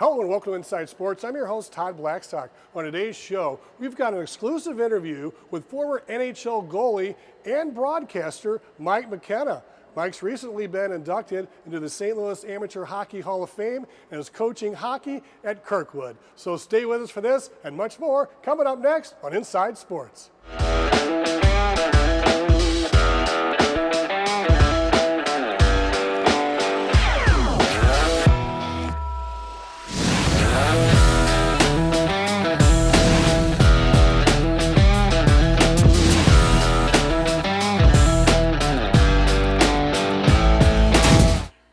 Hello and welcome to Inside Sports. I'm your host, Todd Blackstock. On today's show, we've got an exclusive interview with former NHL goalie and broadcaster Mike McKenna. Mike's recently been inducted into the St. Louis Amateur Hockey Hall of Fame and is coaching hockey at Kirkwood. So stay with us for this and much more coming up next on Inside Sports.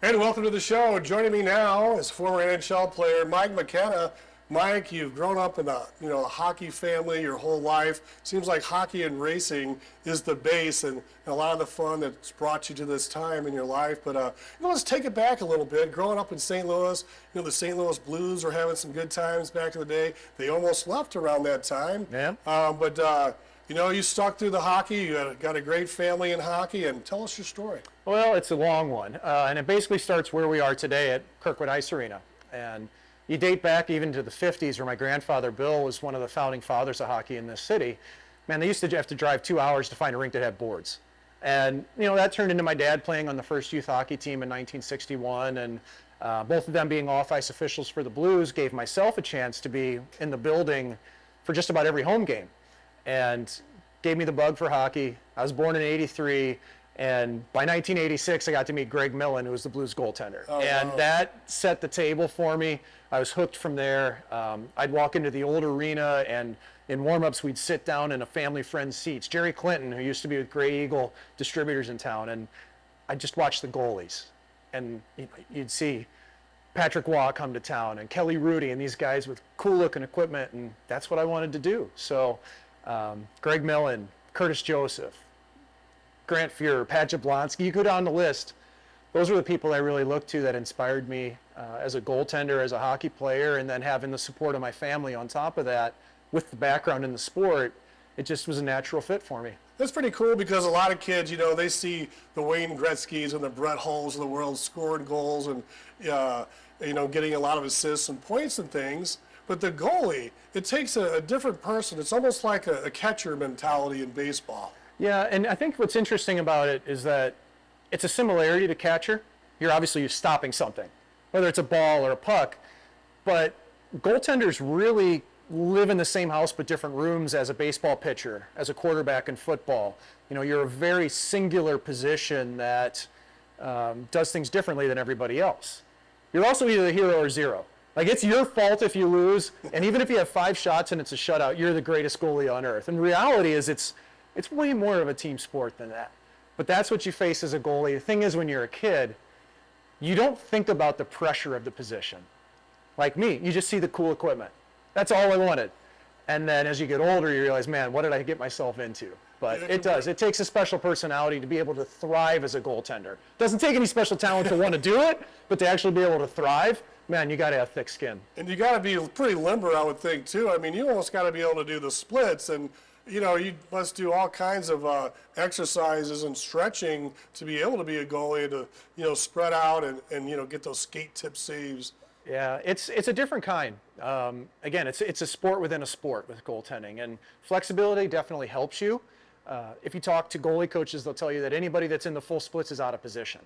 And welcome to the show. Joining me now is former NHL player Mike McKenna. Mike, you've grown up in a hockey family your whole life. Seems like hockey and racing is the base and a lot of the fun that's brought you to this time in your life. But let's take it back a little bit. Growing up in St. Louis, the St. Louis Blues were having some good times back in the day. They almost left around that time. Yeah. You stuck through the hockey. You got a great family in hockey, and tell us your story. Well, it's a long one, and it basically starts where we are today at Kirkwood Ice Arena. And you date back even to the 50s, where my grandfather Bill was one of the founding fathers of hockey in this city. Man, they used to have to drive 2 hours to find a rink that had boards. And, that turned into my dad playing on the first youth hockey team in 1961, and both of them being off-ice officials for the Blues gave myself a chance to be in the building for just about every home game. And gave me the bug for hockey. I was born in '83, and by 1986, I got to meet Greg Millen, who was the Blues goaltender. And that set the table for me. I was hooked from there. I'd walk into the old arena, and in warm-ups, we'd sit down in a family friend's seats. Jerry Clinton, who used to be with Gray Eagle Distributors in town, and I'd just watch the goalies. And you'd see Patrick Waugh come to town, and Kelly Rudy, and these guys with cool-looking equipment, and that's what I wanted to do. So Greg Millen, Curtis Joseph, Grant Fuhrer, Pat Jablonski, you go down the list. Those were the people I really looked to that inspired me as a goaltender, as a hockey player, and then having the support of my family on top of that with the background in the sport, it just was a natural fit for me. That's pretty cool because a lot of kids, they see the Wayne Gretzkys and the Brett Hulls of the world scoring goals and, getting a lot of assists and points and things. But the goalie, it takes a different person. It's almost like a catcher mentality in baseball. Yeah, and I think what's interesting about it is that it's a similarity to catcher. You're stopping something, whether it's a ball or a puck. But goaltenders really live in the same house but different rooms as a baseball pitcher, as a quarterback in football. You're a very singular position that does things differently than everybody else. You're also either a hero or zero. Like, it's your fault if you lose, and even if you have 5 shots and it's a shutout, you're the greatest goalie on earth. And the reality is it's way more of a team sport than that. But that's what you face as a goalie. The thing is, when you're a kid, you don't think about the pressure of the position. Like me, you just see the cool equipment. That's all I wanted. And then as you get older, you realize, man, what did I get myself into? But it does. It takes a special personality to be able to thrive as a goaltender. It doesn't take any special talent to want to do it, but to actually be able to thrive, man, you got to have thick skin. And you got to be pretty limber, I would think, too. I mean, you almost got to be able to do the splits, and, you must do all kinds of exercises and stretching to be able to be a goalie, to, spread out and get those skate tip saves. Yeah, it's a different kind. Again, it's a sport within a sport with goaltending, and flexibility definitely helps you. If you talk to goalie coaches, they'll tell you that anybody that's in the full splits is out of position.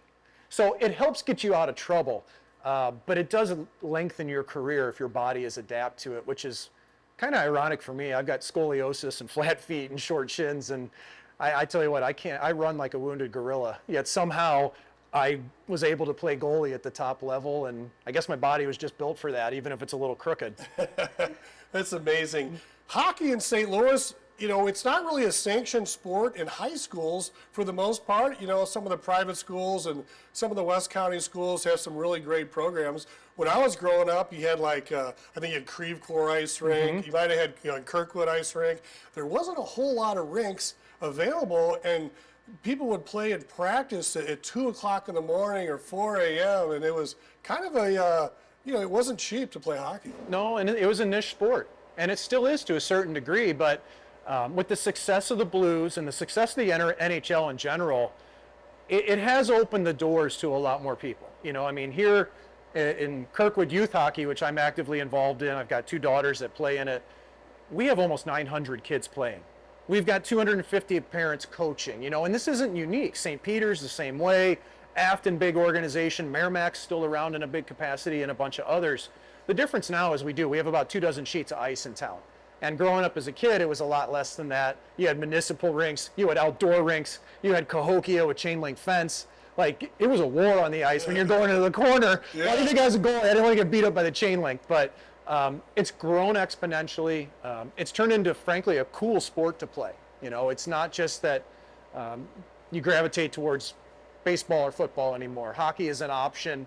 So it helps get you out of trouble. But it does lengthen your career if your body is adapt to it, which is kind of ironic for me. I've got scoliosis and flat feet and short shins, and I tell you what, I run like a wounded gorilla, yet somehow I was able to play goalie at the top level, and I guess my body was just built for that, even if it's a little crooked. That's amazing. Hockey in St. Louis, it's not really a sanctioned sport in high schools for the most part. Some of the private schools and some of the West County schools have some really great programs. When I was growing up, you had I think you had Creve Coeur Ice Rink. Mm-hmm. You might have had Kirkwood Ice Rink. There wasn't a whole lot of rinks available, and people would play and practice at 2 o'clock in the morning or 4 a.m., and it was kind of it wasn't cheap to play hockey. No, and it was a niche sport, and it still is to a certain degree, but with the success of the Blues and the success of the NHL in general, it has opened the doors to a lot more people. Here In Kirkwood youth hockey, which I'm actively involved in, I've got 2 daughters that play in it. We have almost 900 kids playing. We've got 250 parents coaching, and this isn't unique. St. Peter's the same way, Afton, big organization, Merrimack's still around in a big capacity, and a bunch of others. The difference now is we have about 24 sheets of ice in town. And growing up as a kid, it was a lot less than that. You had municipal rinks, you had outdoor rinks, you had Cahokia with chain link fence. Like, it was a war on the ice when you're going into the corner. Yeah. I think the guy's a goal. I didn't want to get beat up by the chain link, but it's grown exponentially. It's turned into, frankly, a cool sport to play. It's not just that you gravitate towards baseball or football anymore. Hockey is an option.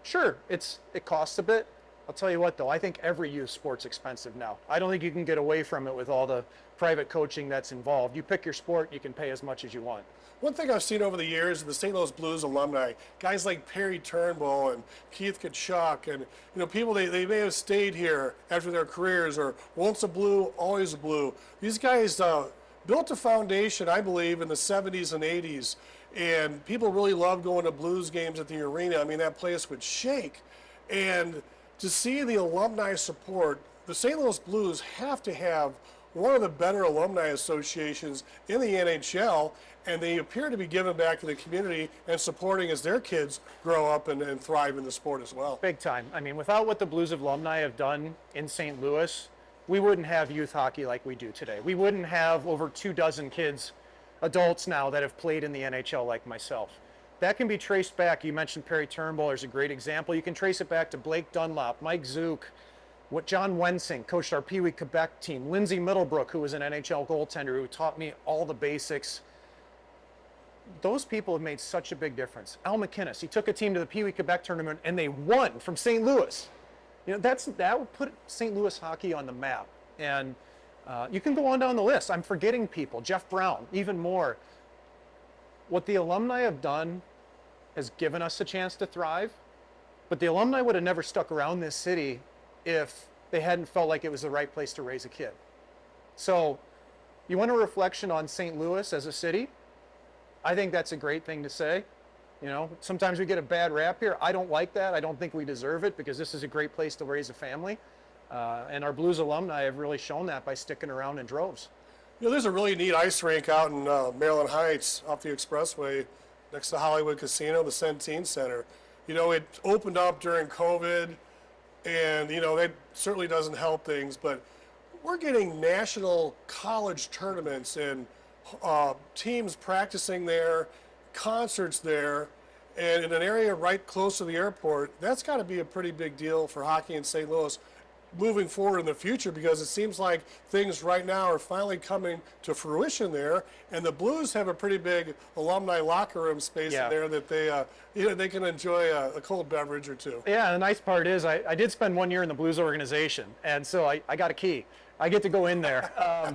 Sure, it costs a bit. I'll tell you what, though, I think every youth sport's expensive now. I don't think you can get away from it with all the private coaching that's involved. You pick your sport, you can pay as much as you want. One thing I've seen over the years is the St. Louis Blues alumni, guys like Perry Turnbull and Keith Kachuk, and people they may have stayed here after their careers, or once a Blue, always a Blue. These guys built a foundation, I believe, in the 70s and 80s, and people really loved going to Blues games at the arena. I mean, that place would shake. And to see the alumni support, the St. Louis Blues have to have one of the better alumni associations in the NHL, and they appear to be giving back to the community and supporting as their kids grow up and thrive in the sport as well. Big time. I mean, without what the Blues alumni have done in St. Louis, we wouldn't have youth hockey like we do today. We wouldn't have over 24 kids, adults now, that have played in the NHL like myself. That can be traced back. You mentioned Perry Turnbull as a great example. You can trace it back to Blake Dunlop, Mike Zook, what John Wensing coached our Pee Wee Quebec team, Lindsay Middlebrook, who was an NHL goaltender who taught me all the basics. Those people have made such a big difference. Al McKenna, he took a team to the Pee Wee Quebec tournament and they won from St. Louis. That would put St. Louis hockey on the map. And you can go on down the list. I'm forgetting people. Jeff Brown, even more. What the alumni have done has given us a chance to thrive, but the alumni would have never stuck around this city if they hadn't felt like it was the right place to raise a kid. So you want a reflection on St. Louis as a city? I think that's a great thing to say. Sometimes we get a bad rap here. I don't like that. I don't think we deserve it, because this is a great place to raise a family. And our Blues alumni have really shown that by sticking around in droves. There's a really neat ice rink out in Maryland Heights off the expressway next to Hollywood Casino, the Centene Center. It opened up during COVID, and, that certainly doesn't help things, but we're getting national college tournaments and teams practicing there, concerts there, and in an area right close to the airport. That's got to be a pretty big deal for hockey in St. Louis moving forward in the future, because it seems like things right now are finally coming to fruition there, and the Blues have a pretty big alumni locker room space in there that they can enjoy a cold beverage or two. Yeah, the nice part is I did spend 1 year in the Blues organization, and so I got a key. I get to go in there.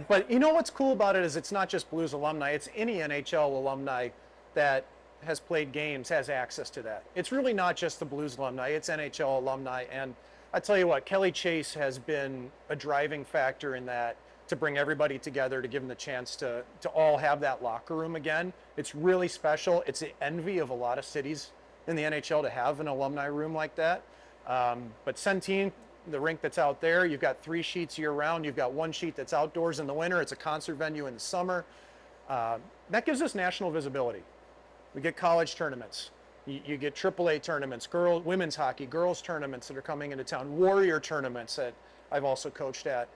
But what's cool about it is it's not just Blues alumni, it's any NHL alumni that has played games has access to that. It's really not just the Blues alumni, it's NHL alumni. And I tell you what, Kelly Chase has been a driving factor in that, to bring everybody together, to give them the chance to all have that locker room again. It's really special. It's the envy of a lot of cities in the NHL to have an alumni room like that. But Centene, the rink that's out there, you've got 3 sheets year round. You've got 1 sheet that's outdoors in the winter. It's a concert venue in the summer. That gives us national visibility. We get college tournaments. You get AAA tournaments, women's hockey, girls tournaments that are coming into town, Warrior tournaments that I've also coached at.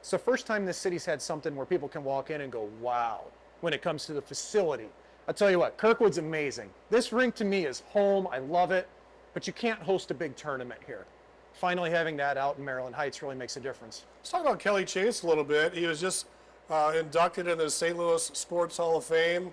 It's the first time this city's had something where people can walk in and go, wow, when it comes to the facility. I'll tell you what, Kirkwood's amazing. This rink to me is home. I love it, but you can't host a big tournament here. Finally having that out in Maryland Heights really makes a difference. Let's talk about Kelly Chase a little bit. He was just inducted into the St. Louis Sports Hall of Fame.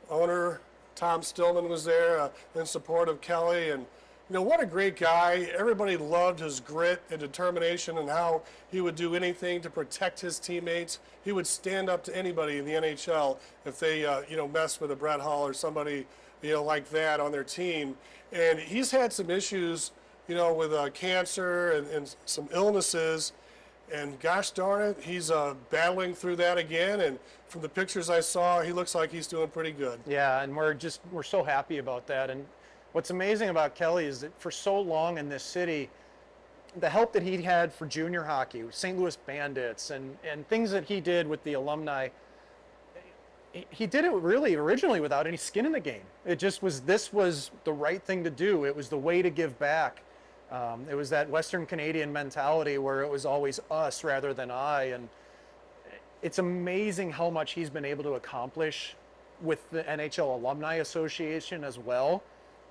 Owner Tom Stillman was there in support of Kelly, and what a great guy. Everybody loved his grit and determination and how he would do anything to protect his teammates. He would stand up to anybody in the NHL if they messed with a Brett Hull or somebody like that on their team. And he's had some issues with cancer and some illnesses, and gosh darn it, he's battling through that again. And from the pictures I saw, he looks like he's doing pretty good. Yeah, and we're so happy about that. And What's amazing about Kelly is that for so long in this city, the help that he had for junior hockey, St. Louis Bandits, and things that he did with the alumni, he did it really originally without any skin in the game. It just was, this was the right thing to do. It was the way to give back. It was that Western Canadian mentality where it was always us rather than I. And it's amazing how much he's been able to accomplish with the NHL Alumni Association as well.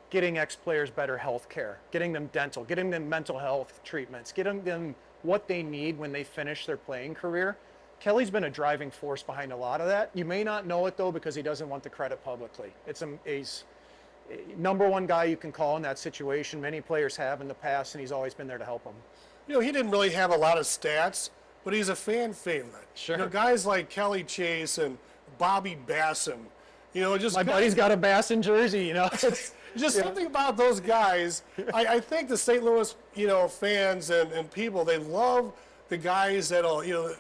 Getting ex-players better health care, getting them dental, getting them mental health treatments, getting them what they need when they finish their playing career. Kelly's been a driving force behind a lot of that. You may not know it though because he doesn't want the credit publicly. He's number one guy you can call in that situation. Many players have in the past, and he's always been there to help them. You know, he didn't really have a lot of stats, but he's a fan favorite. Sure. You know, guys like Kelly Chase and Bobby Basson, you know, just My buddy's got a Basson jersey, you know. It's just something about those guys. I think the St. Louis, you know, fans and people, they love the guys that'll, you know,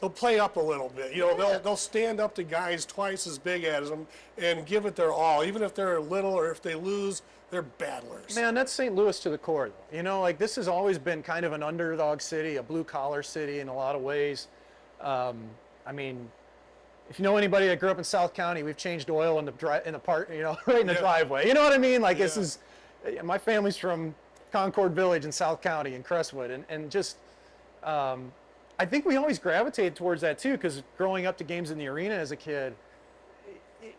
they'll play up a little bit. You know, they'll stand up to guys twice as big as them and give it their all, even if they're little or if they lose. They're battlers. Man, that's St. Louis to the core, though. You know, like this has always been kind of an underdog city, a blue-collar city in a lot of ways. I mean, if you know anybody that grew up in South County, we've changed oil in the part, you know, right in the driveway. You know what I mean? Like this is, my family's from Concord Village in South County in Crestwood, and just, I think we always gravitated towards that too, because growing up to games in the arena as a kid,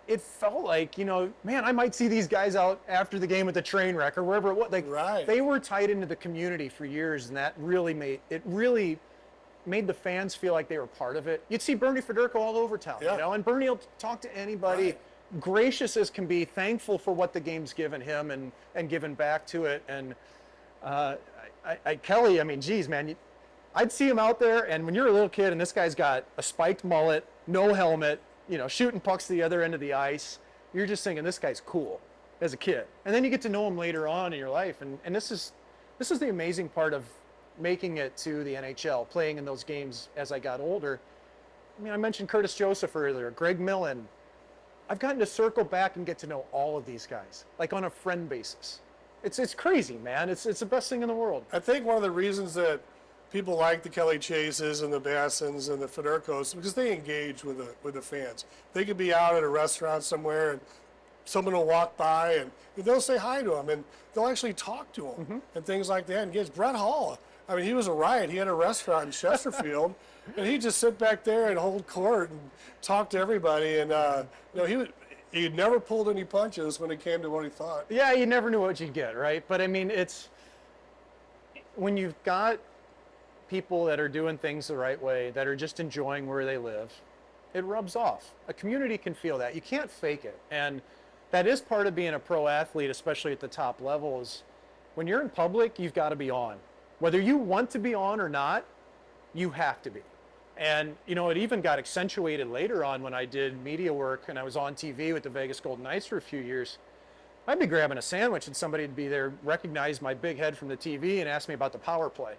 it felt like, you know, man, I might see these guys out after the game at the train wreck or wherever it was. Like, they were tied into the community for years, and that really made the fans feel like they were part of it. You'd see Bernie Federko all over town, you know, and Bernie will talk to anybody, gracious as can be, thankful for what the game's given him and given back to it. And Kelly, I mean, geez, man, I'd see him out there, and when you're a little kid and this guy's got a spiked mullet, no helmet, you know, shooting pucks to the other end of the ice, you're just thinking this guy's cool as a kid. And then you get to know him later on in your life, and this is the amazing part of making it to the NHL, playing in those games as I got older. I mean, I mentioned Curtis Joseph earlier, Greg Millen. I've gotten to circle back and get to know all of these guys, like on a friend basis. It's crazy, man. It's the best thing in the world. I think one of the reasons that people like the Kelly Chases and the Bassons and the Federkos because they engage with the fans. They could be out at a restaurant somewhere and someone will walk by and they'll say hi to them and they'll actually talk to them and things like that. And yes, Brett Hall, I mean, he was a riot. He had a restaurant in Chesterfield, and he'd just sit back there and hold court and talk to everybody. And you know, he never pulled any punches when it came to what he thought. Yeah, you never knew what you'd get, right? But I mean, it's when you've got people that are doing things the right way, that are just enjoying where they live, it rubs off. A community can feel that. You can't fake it. And that is part of being a pro athlete, especially at the top levels. When you're in public, you've got to be on. Whether you want to be on or not, you have to be. And, you know, it even got accentuated later on when I did media work and I was on TV with the Vegas Golden Knights for a few years. I'd be grabbing a sandwich and somebody would be there, recognize my big head from the TV and ask me about the power play.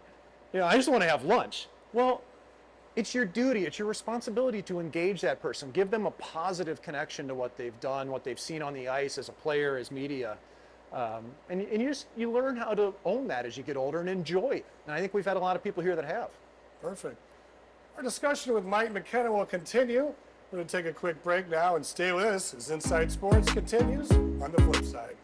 You know, I just want to have lunch. Well, it's your duty, it's your responsibility to engage that person, give them a positive connection to what they've done, what they've seen on the ice as a player, as media. And you learn how to own that as you get older and enjoy it. And I think we've had a lot of people here that have. Perfect. Our discussion with Mike McKenna will continue. We're going to take a quick break now and stay with us as Inside Sports continues on the flip side.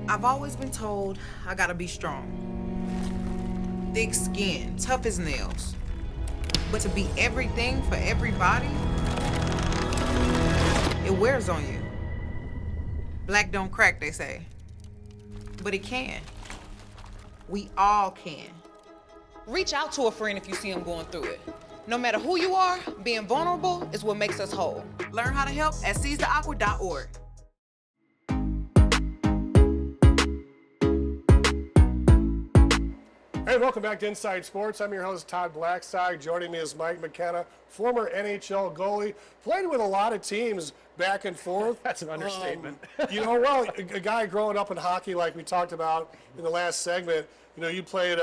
I've always been told I gotta be strong. Thick skin, tough as nails. But to be everything for everybody, it wears on you. Black don't crack, they say. But it can. We all can. Reach out to a friend if you see them going through it. No matter who you are, being vulnerable is what makes us whole. Learn how to help at seizetheawkward.org. Hey, welcome back to Inside Sports. I'm your host, Todd Blackstock. Joining me is Mike McKenna, former NHL goalie. Played with a lot of teams back and forth. That's an understatement. Well, a guy growing up in hockey, like we talked about in the last segment, you played,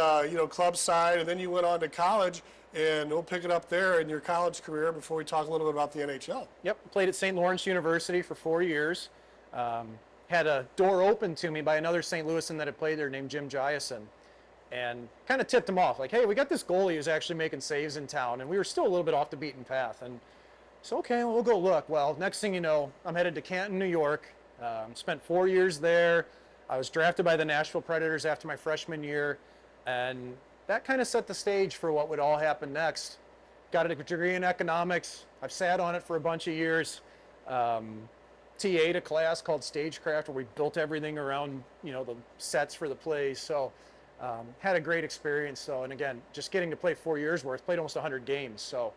club side, and then you went on to college, and we'll pick it up there in your college career before we talk a little bit about the NHL. Yep, played at St. Lawrence University for 4 years. Had a door opened to me by another St. Louisan that had played there named Jim Giason. And kind of tipped him off, like, hey, we got this goalie who's actually making saves in town, and we were still a little bit off the beaten path. And so, okay, we'll go look. Well, next thing you know, I'm headed to Canton, New York. Spent 4 years there. I was drafted by the Nashville Predators after my freshman year, and that kind of set the stage for what would all happen next. Got a degree in economics. I've sat on it for a bunch of years. TA'd a class called Stagecraft, where we built everything around, the sets for the plays. So. Had a great experience. So, and again, just getting to play 4 years worth, played almost 100 games. So,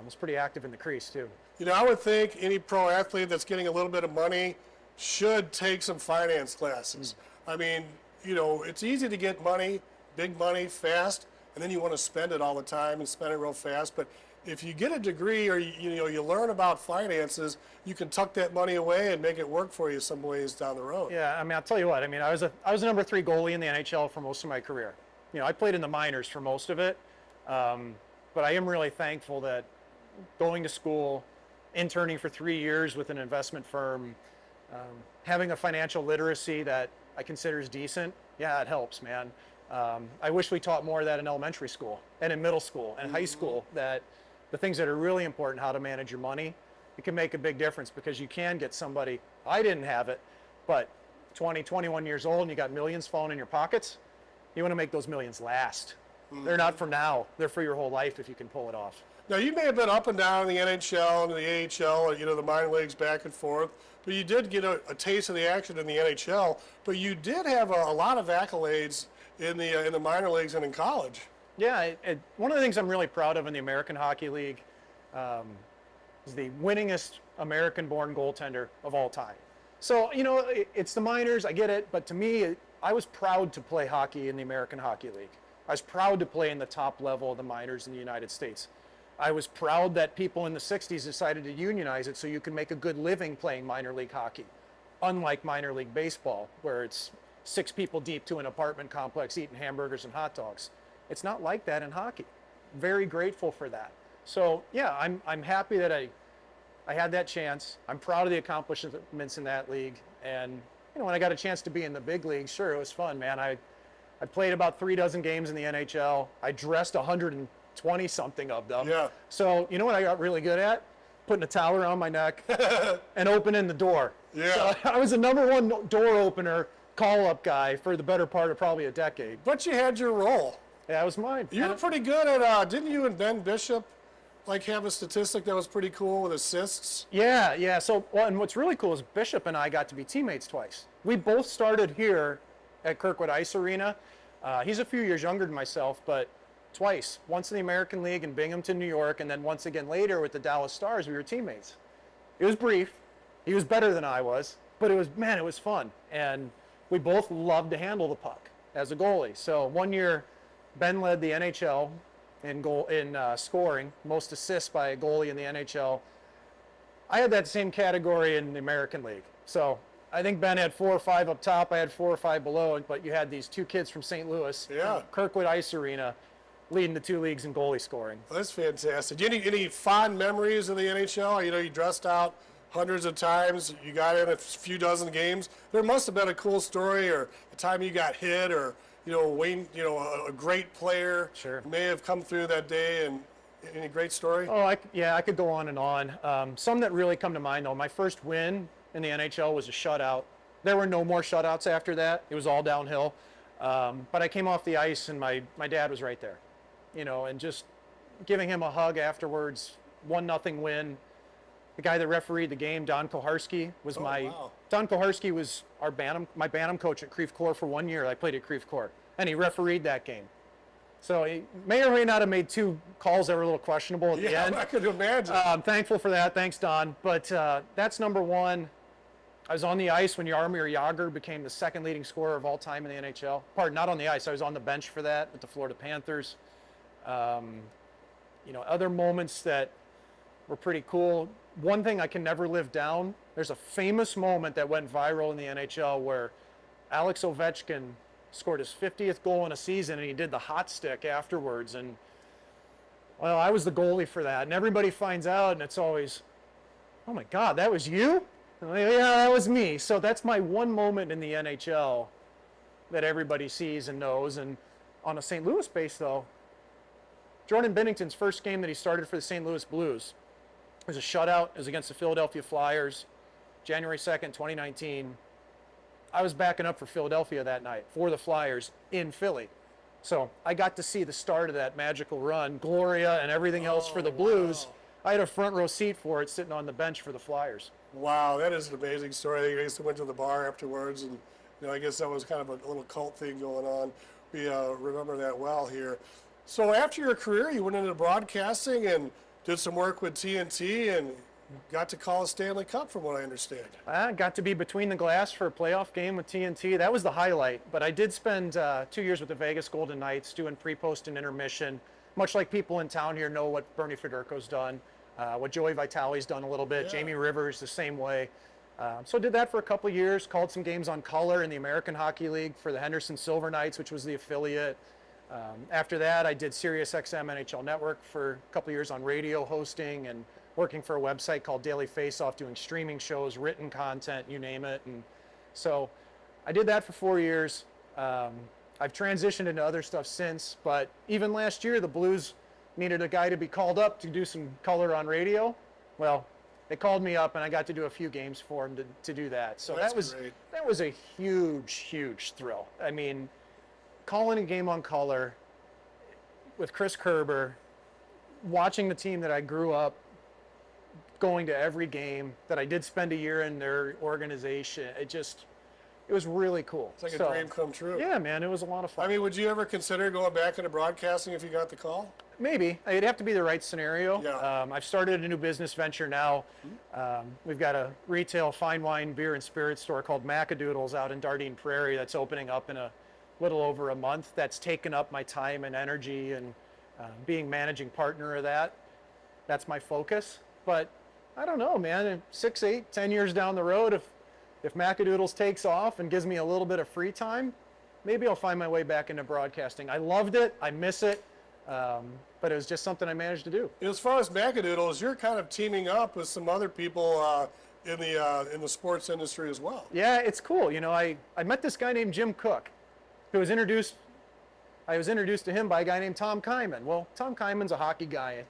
was pretty active in the crease too. I would think any pro athlete that's getting a little bit of money should take some finance classes. I mean, it's easy to get money, big money, fast, and then you want to spend it all the time and spend it real fast. But if you get a degree or you learn about finances, you can tuck that money away and make it work for you some ways down the road. Yeah, I mean, I'll tell you what. I mean, I was a number 3 goalie in the NHL for most of my career. I played in the minors for most of it, but I am really thankful that going to school, interning for 3 years with an investment firm, having a financial literacy that I consider is decent. Yeah, it helps, man. I wish we taught more of that in elementary school and in middle school and high school, that the things that are really important, how to manage your money, it can make a big difference, because you can get somebody, I didn't have it, but 20, 21 years old and you got millions falling in your pockets, you want to make those millions last. They're not for now, they're for your whole life if you can pull it off. Now, you may have been up and down in the NHL and the AHL, or, the minor leagues back and forth, but you did get a taste of the action in the NHL, but you did have a lot of accolades in the minor leagues and in college. Yeah, one of the things I'm really proud of in the American Hockey League is the winningest American-born goaltender of all time. So, it's the minors, I get it, but to me, I was proud to play hockey in the American Hockey League. I was proud to play in the top level of the minors in the United States. I was proud that people in the 60s decided to unionize it so you could make a good living playing minor league hockey, unlike minor league baseball, where it's 6 people deep to an apartment complex eating hamburgers and hot dogs. It's not like that in hockey. Very grateful for that. So yeah, I'm happy that I had that chance. I'm proud of the accomplishments in that league. And when I got a chance to be in the big league, sure, it was fun, man. I played about 36 games in the NHL. I dressed 120 something of them. Yeah. So you know what I got really good at? Putting a towel around my neck and opening the door. Yeah. So I was the #1 door opener, call-up guy for the better part of probably a decade. But you had your role. Yeah, it was mine. You were pretty good at, didn't you and Ben Bishop have a statistic that was pretty cool with assists? Yeah. So, and what's really cool is Bishop and I got to be teammates twice. We both started here at Kirkwood Ice Arena. He's a few years younger than myself, but twice. Once in the American League in Binghamton, New York, and then once again later with the Dallas Stars, we were teammates. It was brief. He was better than I was, but it was fun. And we both loved to handle the puck as a goalie. So one year, Ben led the NHL in scoring, most assists by a goalie in the NHL. I had that same category in the American League. So I think Ben had 4 or 5 up top. I had 4 or 5 below, but you had these 2 kids from St. Louis, Kirkwood Ice Arena, leading the 2 leagues in goalie scoring. Well, that's fantastic. Any fond memories of the NHL? You dressed out hundreds of times. You got in a few dozen games. There must have been a cool story, or a time you got hit, or Wayne, a great player may have come through that day. And any great story? Oh, I could go on and on. Some that really come to mind, though. My first win in the NHL was a shutout. There were no more shutouts after that. It was all downhill. But I came off the ice, and my dad was right there, and just giving him a hug afterwards. 1-0 win. The guy that refereed the game, Don Koharski, was Don Koharski was my Bantam coach at Creve Coeur for 1 year. I played at Creve Coeur, and he refereed that game. So he may or may not have made 2 calls that were a little questionable at the end. I could imagine. I'm thankful for that. Thanks, Don. But that's number 1. I was on the ice when Jaromir Jagr became the second leading scorer of all time in the NHL. Pardon, not on the ice. I was on the bench for that with the Florida Panthers. Other moments that were pretty cool. One thing I can never live down, there's a famous moment that went viral in the NHL where Alex Ovechkin scored his 50th goal in a season, and he did the hot stick afterwards. And, well, I was the goalie for that. And everybody finds out, and it's always, oh, my God, that was you? I'm like, yeah, that was me. So that's my one moment in the NHL that everybody sees and knows. And on a St. Louis base, though, Jordan Binnington's first game that he started for the St. Louis Blues was a shutout. It was against the Philadelphia Flyers, January 2nd, 2019. I was backing up for Philadelphia that night for the Flyers in Philly. So I got to see the start of that magical run, Gloria and everything else for the Blues. Wow. I had a front row seat for it sitting on the bench for the Flyers. Wow, that is an amazing story. I used to went to the bar afterwards, and I guess that was kind of a little cult thing going on. We remember that well here. So after your career, you went into broadcasting and did some work with TNT and got to call a Stanley Cup, from what I understand. I got to be between the glass for a playoff game with TNT. That was the highlight. But I did spend 2 years with the Vegas Golden Knights doing pre-post and intermission. Much like people in town here know what Bernie Federko's done, what Joey Vitale's done a little bit, Yeah. Jamie Rivers the same way. So I did that for a couple of years, called some games on color in the American Hockey League for the Henderson Silver Knights, which was the affiliate. After that, I did Sirius XM NHL Network for a couple of years on radio hosting and working for a website called Daily Faceoff, doing streaming shows, written content, you name it. And so I did that for 4 years. I've transitioned into other stuff since, but even last year, the Blues needed a guy to be called up to do some color on radio. Well, they called me up, and I got to do a few games for them to do that. So That's that was great. that was a huge, huge thrill. I mean, calling a game on color with Chris Kerber, watching the team that I grew up going to every game, that I did spend a year in their organization. It was really cool. It's like a dream come true. Yeah, man, it was a lot of fun. I mean, would you ever consider going back into broadcasting if you got the call? Maybe. It'd have to be the right scenario. Yeah. I've started a new business venture now. We've got a retail fine wine, beer, and spirits store called Macadoodles out in Dardenne Prairie that's opening up in a little over a month. That's taken up my time and energy, and being managing partner of that, that's my focus. But I don't know, man. In 6, 8, 10 years down the road, if Macadoodles takes off and gives me a little bit of free time, maybe I'll find my way back into broadcasting. I loved it. I miss it. But it was just something I managed to do. As far as Macadoodles, you're kind of teaming up with some other people in the sports industry as well. Yeah, it's cool. You know, I met this guy named Jim Cook, who was introduced. I was introduced to him by a guy named Tom Kyman. Well, Tom Kyman's a hockey guy.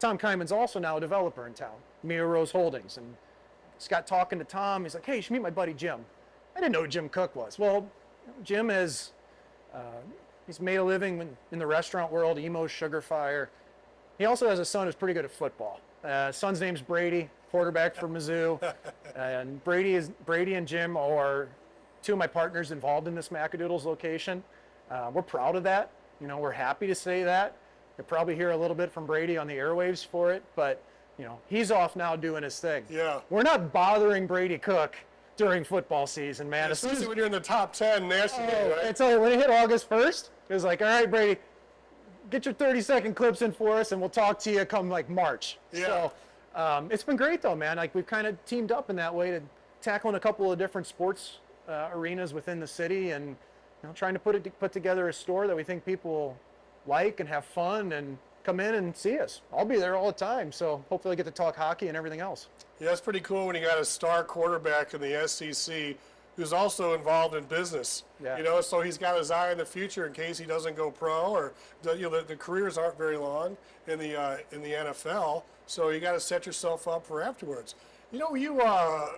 Tom Kyman's also now a developer in town, Mia Rose Holdings. And just got talking to Tom. He's like, hey, you should meet my buddy Jim. I didn't know who Jim Cook was. Well, Jim has he's made a living in the restaurant world, Emo's Sugar Fire. He also has a son who's pretty good at football. Son's name's Brady, quarterback for Mizzou. And Brady and Jim are two of my partners involved in this Macadoodles location. We're proud of that. You know, we're happy to say that. You'll probably hear a little bit from Brady on the airwaves for it, but you know, he's off now doing his thing. Yeah. We're not bothering Brady Cook during football season, man. Especially when you're in the top 10 nationally, right? I tell you, when it hit August 1st, it was like, all right, Brady, get your 30-second clips in for us, and we'll talk to you come like March. Yeah. So it's been great though, man. Like we've kind of teamed up in that way to tackling a couple of different sports arenas within the city, and trying to put together a store that we think people will like and have fun and come in and see us. I'll be there all the time, so hopefully I get to talk hockey and everything else. Yeah, it's pretty cool when you got a star quarterback in the SEC who's also involved in business. Yeah. So he's got his eye on the future in case he doesn't go pro, or the careers aren't very long in the NFL. So you got to set yourself up for afterwards. You are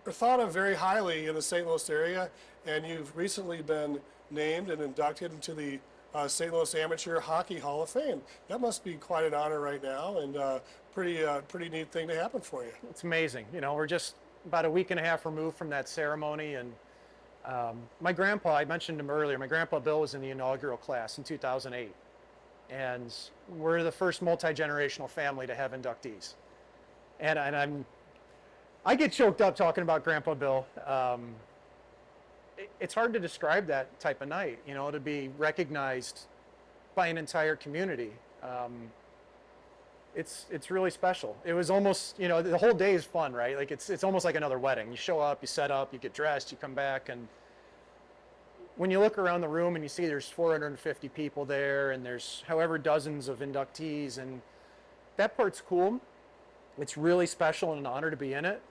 thought of very highly in the St. Louis area, and you've recently been named and inducted into the St. Louis Amateur Hockey Hall of Fame. That must be quite an honor right now, and pretty neat thing to happen for you. It's amazing. We're just about a week and a half removed from that ceremony, and my grandpa, I mentioned him earlier, my grandpa Bill was in the inaugural class in 2008, and we're the first multi-generational family to have inductees. And I get choked up talking about Grandpa Bill. It's hard to describe that type of night, you know, to be recognized by an entire community. It's really special. It was almost, you know, the whole day is fun, right? Like it's almost like another wedding. You show up, you set up, you get dressed, you come back, and when you look around the room and you see there's 450 people there and there's however dozens of inductees, and that part's cool. It's really special and an honor to be in it.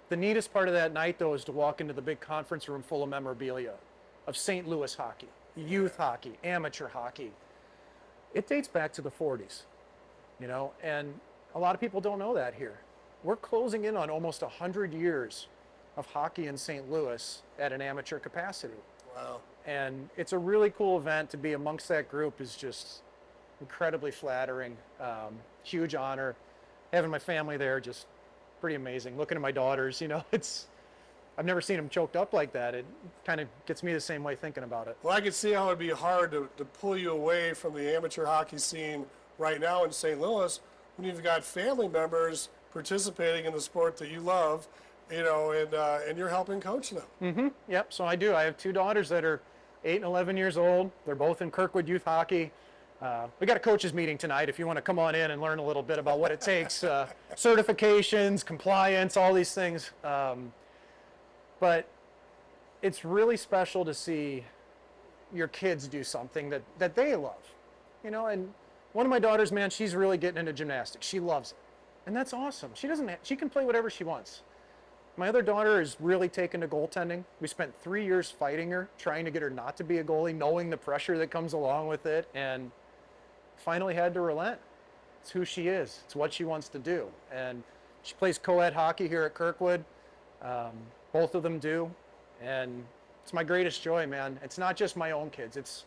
The neatest part of that night, though, is to walk into the big conference room full of memorabilia of St. Louis hockey, youth hockey, amateur hockey. It dates back to the 40s, you know, and a lot of people don't know that here. We're closing in on almost 100 years of hockey in St. Louis at an amateur capacity. Wow. And it's a really cool event. To be amongst that group is just incredibly flattering, huge honor. Having my family there, just pretty amazing. Looking at my daughters, you know, I've never seen them choked up like that. It kind of gets me the same way thinking about it. Well, I could see how it'd be hard to pull you away from the amateur hockey scene right now in St. Louis when you've got family members participating in the sport that you love, you know, and you're helping coach them. Mm-hmm. Yep, so I do. I have two daughters that are 8 and 11 years old. They're both in Kirkwood youth hockey. We got a coaches meeting tonight if you want to come on in and learn a little bit about what it takes, certifications, compliance, all these things. But it's really special to see your kids do something that they love, you know. And one of my daughters, man, she's really getting into gymnastics. She loves it, and that's awesome. She can play whatever she wants. My other daughter is really taken to goaltending. We spent 3 years fighting her, trying to get her not to be a goalie, knowing the pressure that comes along with it, and finally had to relent. It's who she is. It's what she wants to do. And she plays co-ed hockey here at Kirkwood. Both of them do. And it's my greatest joy, man. It's not just my own kids. It's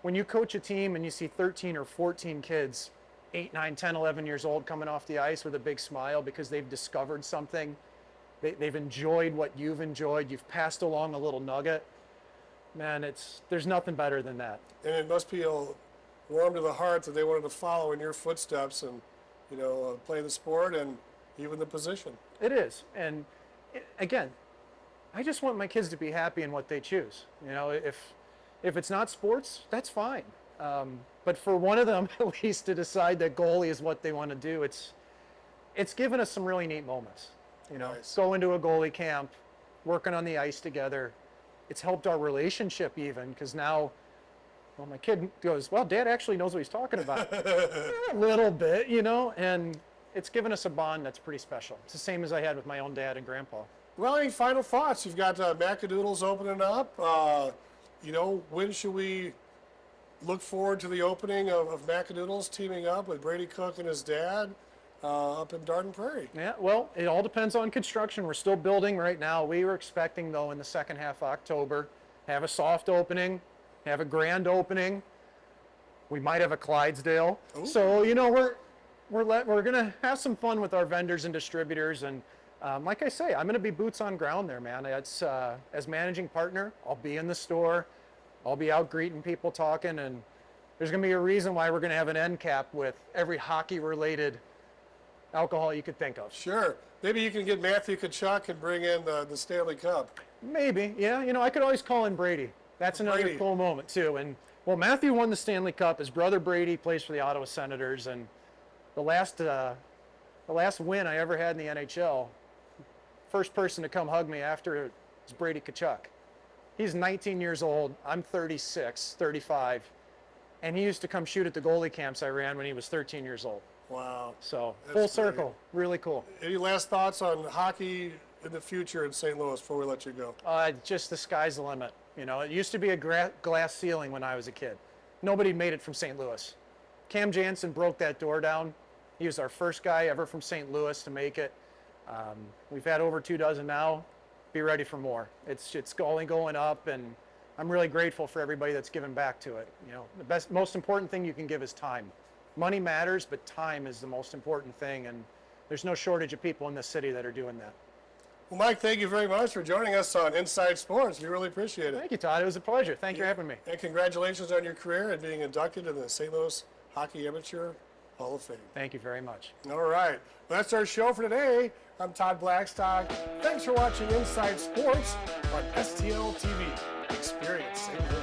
when you coach a team and you see 13 or 14 kids, 8, 9, 10, 11 years old, coming off the ice with a big smile because they've discovered something. They've enjoyed what you've enjoyed. You've passed along a little nugget. Man, there's nothing better than that. And it must feel warm to the heart that they wanted to follow in your footsteps and, you know, play the sport and even the position. It is. And again, I just want my kids to be happy in what they choose. You know, if it's not sports, that's fine. But for one of them at least to decide that goalie is what they want to do, it's given us some really neat moments. You know, Nice. Go into a goalie camp, working on the ice together. It's helped our relationship even, because now, well, my kid goes, well, Dad actually knows what he's talking about. A little bit, you know, and it's given us a bond that's pretty special. It's the same as I had with my own dad and grandpa. Well, any final thoughts? You've got Mackadoodles opening up. You know, when should we look forward to the opening of Mackadoodles teaming up with Brady Cook and his dad up in Darden Prairie? Yeah, well, it all depends on construction. We're still building right now. We were expecting, though, in the second half of October, have a soft opening, have a grand opening. We might have a Clydesdale. Ooh. So, you know, we're going to have some fun with our vendors and distributors. And like I say, I'm going to be boots on ground there, man. It's, as managing partner, I'll be in the store. I'll be out greeting people, talking. And there's going to be a reason why we're going to have an end cap with every hockey-related alcohol you could think of. Sure. Maybe you can get Matthew Kachuk and bring in the Stanley Cup. Maybe, yeah. You know, I could always call in Brady. That's another Brady. cool moment, too. And, well, Matthew won the Stanley Cup. His brother Brady plays for the Ottawa Senators. And the last win I ever had in the NHL, first person to come hug me after it was Brady Kachuk. He's 19 years old. I'm 36, 35. And he used to come shoot at the goalie camps I ran when he was 13 years old. Wow. So That's full great. circle, really cool. Any last thoughts on hockey in the future in St. Louis before we let you go? Just the sky's the limit. You know, it used to be a glass ceiling when I was a kid. Nobody made it from St. Louis. Cam Jansen broke that door down. He was our first guy ever from St. Louis to make it. We've had over 24 now. Be ready for more. It's only going up, and I'm really grateful for everybody that's given back to it. You know, the most important thing you can give is time. Money matters, but time is the most important thing, and there's no shortage of people in this city that are doing that. Well, Mike, thank you very much for joining us on Inside Sports. We really appreciate it. Thank you, Todd. It was a pleasure. Thank you for having me. And congratulations on your career and being inducted in the St. Louis Hockey Amateur Hall of Fame. Thank you very much. All right. Well, that's our show for today. I'm Todd Blackstock. Thanks for watching Inside Sports on STL TV. Experience St. Louis.